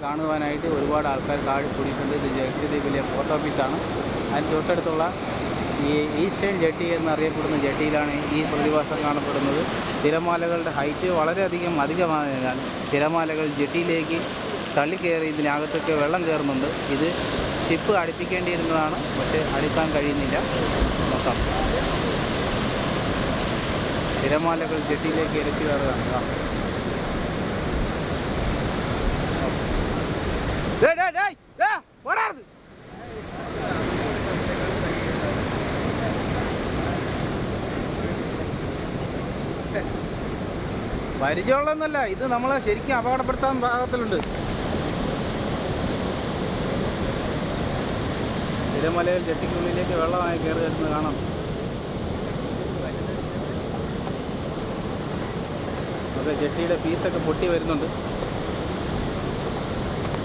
കാണുവാനായിട്ട് ഒരുപാട് ആൾക്കാർ താഴെ കൂടിയിട്ടുണ്ട്. ഇത് ലക്ഷദ്വീപിലെ പോസ്റ്റ് ഓഫീസാണ്. അതിന് തൊട്ടടുത്തുള്ള ഈ ഈസ്റ്റേൺ ജെട്ടി എന്നറിയപ്പെടുന്ന ജെട്ടിയിലാണ് ഈ പ്രതിഭാസം കാണപ്പെടുന്നത്. തിരമാലകളുടെ ഹൈറ്റ് വളരെയധികം അധികമായതിനാൽ തിരമാലകൾ ജെട്ടിയിലേക്ക് തള്ളിക്കയറി ഇതിനകത്തൊക്കെ വെള്ളം കയറുന്നുണ്ട്. ഇത് ഷിപ്പ് അടുപ്പിക്കേണ്ടിയിരുന്നതാണ്, പക്ഷേ അടുക്കാൻ കഴിയുന്നില്ല. നോക്കാം, തിരമാലകൾ ജെട്ടിയിലേക്ക് ഇരച്ചു കയറുകയാണ്. പരിചയമുള്ളതൊന്നുമല്ല, ഇത് നമ്മളെ ശരിക്കും അപകടപ്പെടുത്താൻ പാകത്തിലുണ്ട്. തിരമലയിൽ ജെട്ടിക്കുള്ളിലേക്ക് വെള്ളമായി കയറി വരുന്നത് കാണാം. അത് ജെട്ടിയുടെ പീസൊക്കെ പൊട്ടി വരുന്നുണ്ട്.